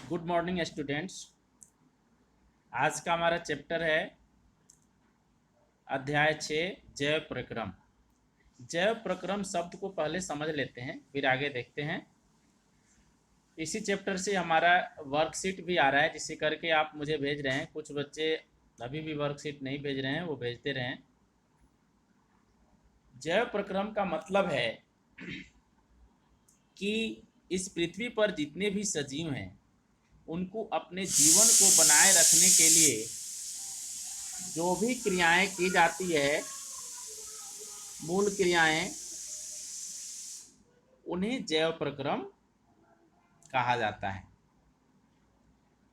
Good morning students. आज का हमारा चैप्टर है अध्याय 6 जैव प्रक्रम। जैव प्रक्रम शब्द को पहले समझ लेते हैं, फिर आगे देखते हैं। इसी चैप्टर से हमारा वर्कशीट भी आ रहा है, जिसे करके आप मुझे भेज रहे हैं। कुछ बच्चे अभी भी वर्कशीट नहीं भेज रहे हैं, वो भेजते रहें। जैव प्रक्रम का मतलब है कि इस पृथ्वी पर जितने भी सजीव हैं उनको अपने जीवन को बनाए रखने के लिए जो भी क्रियाएं की जाती है, मूल क्रियाएं, उन्हें जैव प्रक्रम कहा जाता है।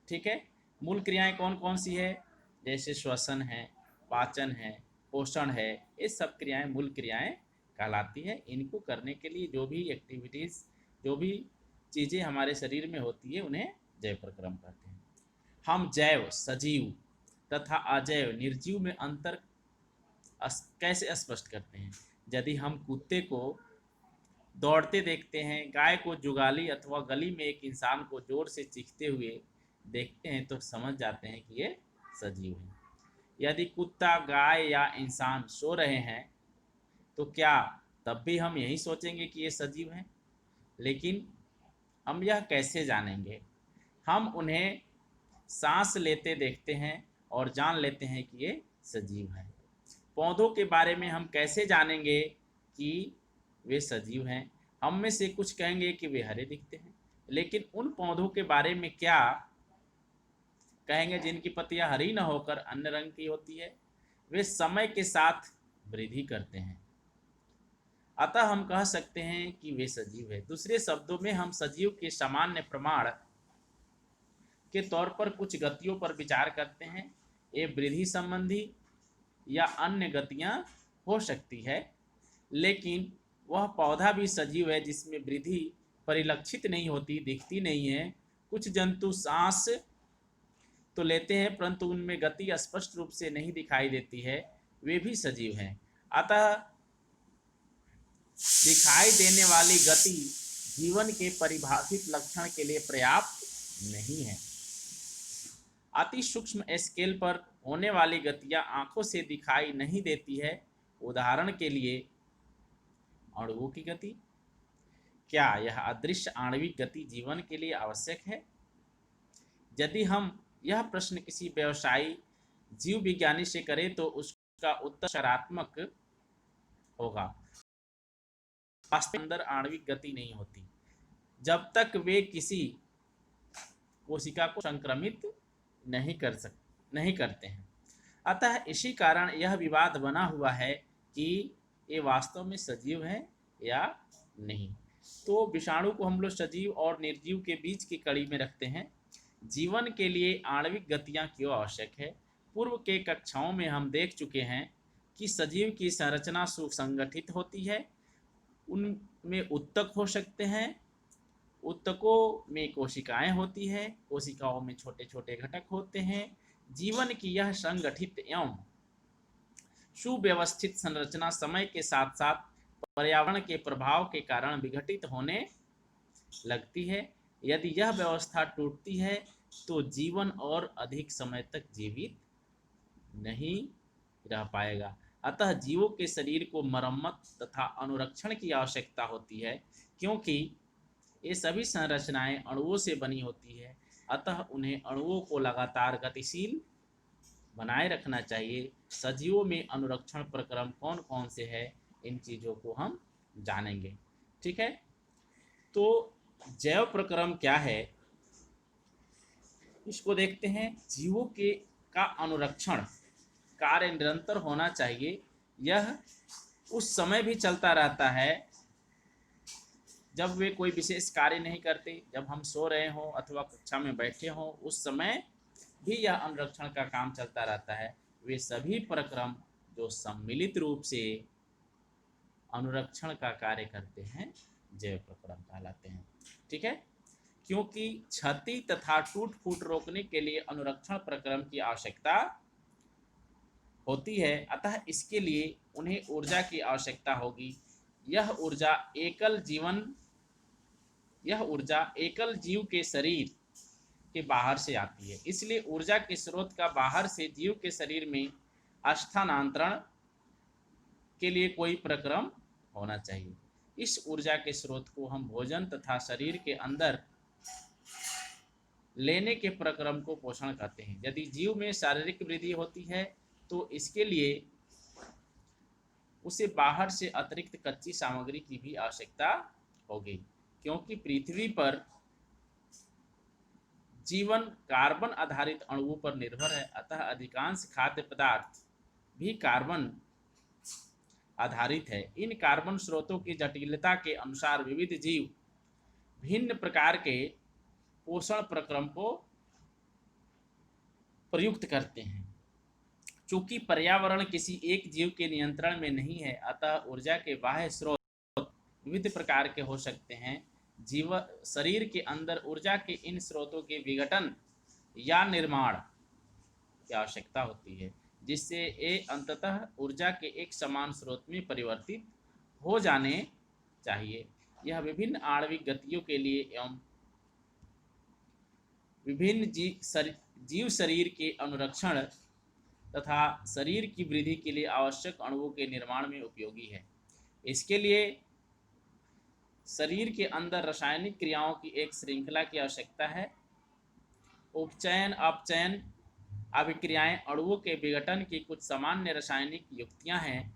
ठीक है। मूल क्रियाएं कौन कौन सी है? जैसे श्वसन है, पाचन है, पोषण है, ये सब क्रियाएं मूल क्रियाएं कहलाती है। इनको करने के लिए जो भी एक्टिविटीज, जो भी चीज़ें हमारे शरीर में होती है, उन्हें जैव प्रक्रम कहते हैं। हम जैव सजीव तथा अजैव निर्जीव में अंतर कैसे स्पष्ट करते हैं? यदि हम कुत्ते को दौड़ते देखते हैं, गाय को जुगाली अथवा गली में एक इंसान को जोर से चीखते हुए देखते हैं, तो समझ जाते हैं कि ये सजीव है। यदि कुत्ता, गाय या इंसान सो रहे हैं तो क्या तब भी हम यही सोचेंगे कि ये सजीव हैं? लेकिन हम यह कैसे जानेंगे? हम उन्हें सांस लेते देखते हैं और जान लेते हैं कि ये सजीव हैं। पौधों के बारे में हम कैसे जानेंगे कि वे सजीव हैं? हम में से कुछ कहेंगे कि वे हरे दिखते हैं, लेकिन उन पौधों के बारे में क्या कहेंगे जिनकी पत्तियां हरी न होकर अन्य रंग की होती है? वे समय के साथ वृद्धि करते हैं, अतः हम कह सकते हैं कि वे सजीव है। दूसरे शब्दों में, हम सजीव के सामान्य प्रमाण के तौर पर कुछ गतियों पर विचार करते हैं। ये वृद्धि संबंधी या अन्य गतियां हो सकती है, लेकिन वह पौधा भी सजीव है जिसमें वृद्धि परिलक्षित नहीं होती, दिखती नहीं है। कुछ जंतु सांस तो लेते हैं परंतु उनमें गति स्पष्ट रूप से नहीं दिखाई देती है, वे भी सजीव हैं। अतः दिखाई देने वाली गति जीवन के परिभाषित लक्षण के लिए पर्याप्त नहीं है। अति सूक्ष्म स्केल पर होने वाली गतियां आंखों से दिखाई नहीं देती है। उदाहरण के लिए अणुओं की गति। क्या यह अदृश्य आणविक गति जीवन के लिए आवश्यक है? यदि हम यह प्रश्न किसी व्यवसायी जीव विज्ञानी से करें तो उसका उत्तर सकारात्मक होगा। वास्तव में अंदर आणविक गति नहीं होती जब तक वे किसी कोशिका को संक्रमित नहीं करते हैं। अतः इसी कारण यह विवाद बना हुआ है कि ये वास्तव में सजीव हैं या नहीं। तो विषाणु को हम लोग सजीव और निर्जीव के बीच की कड़ी में रखते हैं। जीवन के लिए आणविक गतियां क्यों आवश्यक है? पूर्व के कक्षाओं में हम देख चुके हैं कि सजीव की संरचना सुसंगठित होती है। उनमें उत्तक हो सकते हैं, उत्तकों में कोशिकाएं होती हैं, कोशिकाओं में छोटे छोटे घटक होते हैं। जीवन की यह संगठित एवं सुव्यवस्थित संरचना समय के साथ साथ पर्यावरण के प्रभाव के कारण विघटित होने लगती है। यदि यह व्यवस्था टूटती है तो जीवन और अधिक समय तक जीवित नहीं रह पाएगा। अतः जीवों के शरीर को मरम्मत तथा अनुरक्षण की आवश्यकता होती है, क्योंकि ये सभी संरचनाएं अणुओं से बनी होती है। अतः उन्हें अणुओं को लगातार गतिशील बनाए रखना चाहिए। सजीवों में अनुरक्षण प्रक्रम कौन कौन से हैं, इन चीज़ों को हम जानेंगे। ठीक है। तो जैव प्रक्रम क्या है, इसको देखते हैं। जीवों के का अनुरक्षण कार्य निरंतर होना चाहिए। यह उस समय भी चलता रहता है जब वे कोई विशेष कार्य नहीं करते, जब हम सो रहे हों अथवा कक्षा में बैठे हों, उस समय भी यह अनुरक्षण का काम चलता रहता है। वे सभी प्रक्रम जो सम्मिलित रूप से अनुरक्षण का कार्य करते हैं जैव प्रक्रम कहलाते हैं। ठीक है। क्योंकि क्षति तथा टूट फूट रोकने के लिए अनुरक्षण प्रक्रम की आवश्यकता होती है, अतः इसके लिए उन्हें ऊर्जा की आवश्यकता होगी। यह ऊर्जा एकल जीव के शरीर के बाहर से आती है। इसलिए ऊर्जा के स्रोत का बाहर से जीव के शरीर में स्थानांतरण के लिए कोई प्रक्रम होना चाहिए। इस ऊर्जा के स्रोत को हम भोजन तथा शरीर के अंदर लेने के प्रक्रम को पोषण कहते हैं। यदि जीव में शारीरिक वृद्धि होती है तो इसके लिए उसे बाहर से अतिरिक्त कच्ची सामग्री की भी आवश्यकता होगी, क्योंकि पृथ्वी पर जीवन कार्बन आधारित अणुओं पर निर्भर है। अतः अधिकांश खाद्य पदार्थ भी कार्बन आधारित है। इन कार्बन स्रोतों की जटिलता के अनुसार विविध जीव भिन्न प्रकार के पोषण प्रक्रम को प्रयुक्त करते हैं। चूंकि पर्यावरण किसी एक जीव के नियंत्रण में नहीं है, अतः ऊर्जा के बाह्य स्रोत विविध प्रकार के हो सकते हैं। जीव शरीर के अंदर ऊर्जा के इन स्रोतों के विघटन या निर्माण की आवश्यकता होती है, जिससे ये अंततः ऊर्जा के एक समान स्रोत में परिवर्तित हो जाने चाहिए। यह विभिन्न आणविक गतियों के लिए एवं विभिन्न जीव शरीर के अनुरक्षण तथा शरीर की वृद्धि के लिए आवश्यक अणुओं के निर्माण में उपयोगी है। इसके लिए शरीर के अंदर रासायनिक क्रियाओं की एक श्रृंखला की आवश्यकता है। उपचयन, अपचयन, अभिक्रियाएं अणुओं के विघटन की कुछ सामान्य रासायनिक युक्तियां हैं।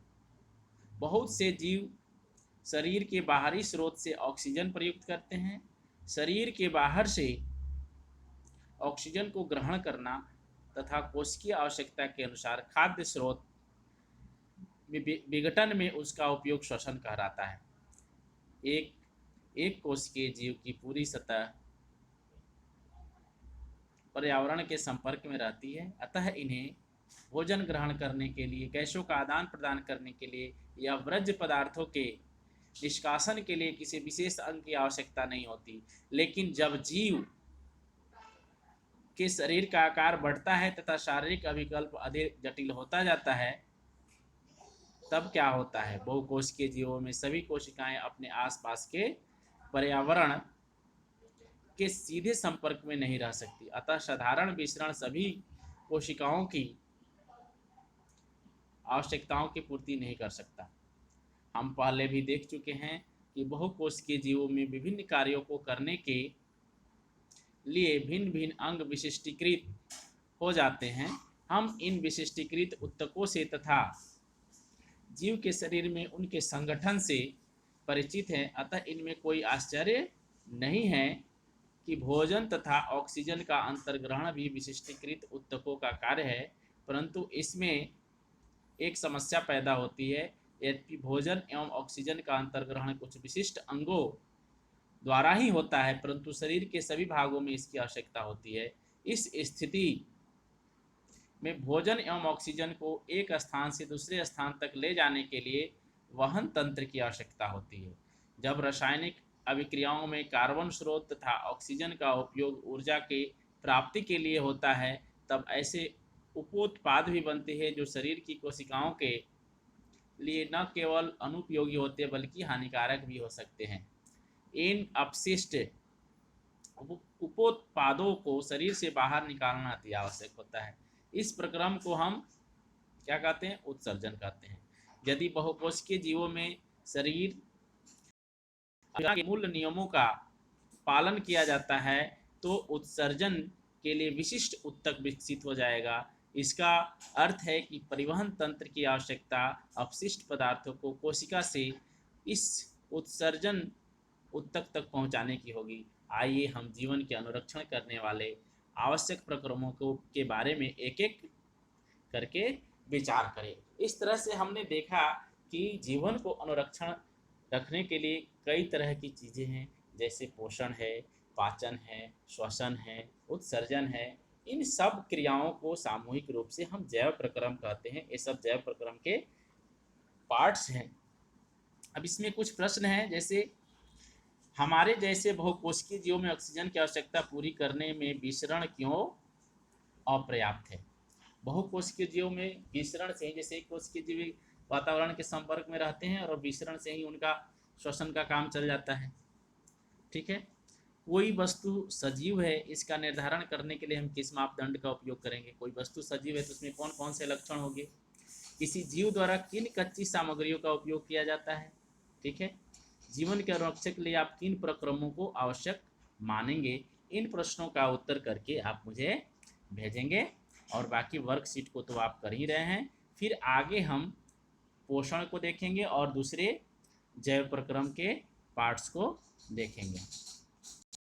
बहुत से जीव शरीर के बाहरी स्रोत से ऑक्सीजन प्रयुक्त करते हैं। शरीर के बाहर से ऑक्सीजन को ग्रहण करना तथा कोशिकीय आवश्यकता के अनुसार खाद्य स्रोत विघटन में उसका उपयोग श्वसन कहलाता है। एक कोशिकीय जीव की पूरी सतह पर्यावरण के संपर्क में रहती है, अतः इन्हें भोजन ग्रहण करने के लिए, गैसों का आदान प्रदान करने के लिए या वृज्य पदार्थों के निष्कासन के लिए किसी विशेष अंग की आवश्यकता नहीं होती। लेकिन जब जीव के शरीर का आकार बढ़ता है तथा शारीरिक अभिकल्प अधिक जटिल होता जाता है, तब क्या होता है? बहुकोशिकीय जीवों में सभी कोशिकाएं अपने आसपास के पर्यावरण के सीधे संपर्क में नहीं रह सकती, अतः साधारण विसरण सभी कोशिकाओं की आवश्यकताओं की पूर्ति नहीं कर सकता। हम पहले भी देख चुके हैं कि बहुकोशिकीय जीवों में विभिन्न कार्यों को करने के लिए भिन्न भिन्न अंग विशिष्टीकृत हो जाते हैं। हम इन विशिष्टीकृत ऊतकों से तथा जीव के शरीर में उनके संगठन से परिचित हैं, अतः इनमें कोई आश्चर्य नहीं है कि भोजन तथा ऑक्सीजन का अंतर्ग्रहण भी विशिष्टीकृत ऊतकों का कार्य है। परंतु इसमें एक समस्या पैदा होती है। यदि भोजन एवं ऑक्सीजन का अंतर्ग्रहण कुछ विशिष्ट अंगों द्वारा ही होता है, परंतु शरीर के सभी भागों में इसकी आवश्यकता होती है। इस स्थिति में भोजन एवं ऑक्सीजन को एक स्थान से दूसरे स्थान तक ले जाने के लिए वहन तंत्र की आवश्यकता होती है। जब रासायनिक अभिक्रियाओं में कार्बन स्रोत तथा ऑक्सीजन का उपयोग ऊर्जा के प्राप्ति के लिए होता है, तब ऐसे उपोत्पाद भी बनते हैं जो शरीर की कोशिकाओं के लिए न केवल अनुपयोगी होते बल्कि हानिकारक भी हो सकते हैं। इन अपशिष्ट उपोत्पादों को शरीर से बाहर निकालना अति आवश्यक होता है। इस प्रक्रम को हम क्या कहते हैं? उत्सर्जन कहते हैं। यदि बहुकोशिकीय जीवों में शरीर के मूल नियमों का पालन किया जाता है तो उत्सर्जन के लिए विशिष्ट ऊतक विकसित हो जाएगा। इसका अर्थ है कि परिवहन तंत्र की आवश्यकता अपशिष्ट पदार्थों को कोशिका से इस उत्सर्जन ऊतक तक पहुंचाने की होगी। आइए हम जीवन के अनुरक्षण करने वाले आवश्यक प्रक्रमों के बारे में एक एक करके विचार करें। इस तरह से हमने देखा कि जीवन को अनुरक्षण रखने के लिए कई तरह की चीज़ें हैं, जैसे पोषण है, पाचन है, श्वसन है, उत्सर्जन है। इन सब क्रियाओं को सामूहिक रूप से हम जैव प्रक्रम कहते हैं। ये सब जैव प्रक्रम के पार्ट्स हैं। अब इसमें कुछ प्रश्न हैं, जैसे हमारे जैसे बहुकोशिकीय जीवों में ऑक्सीजन की आवश्यकता पूरी करने में विसरण क्यों अपर्याप्त है? बहुकोशिकीय जीवों में विसरण से ही, जैसे एक कोशिकीय जीव वातावरण के संपर्क में रहते हैं और विसरण से ही उनका श्वसन का काम चल जाता है, ठीक है। कोई वस्तु सजीव है, इसका निर्धारण करने के लिए हम किस मापदंड का उपयोग करेंगे? कोई वस्तु सजीव है तो उसमें कौन कौन से लक्षण होंगे? किसी जीव द्वारा किन कच्ची सामग्रियों का उपयोग किया जाता है? ठीक है, जीवन के रक्षक के लिए आप किन प्रक्रमों को आवश्यक मानेंगे? इन प्रश्नों का उत्तर करके आप मुझे भेजेंगे, और बाकी वर्कशीट को तो आप कर ही रहे हैं। फिर आगे हम पोषण को देखेंगे और दूसरे जैव प्रक्रम के पार्ट्स को देखेंगे।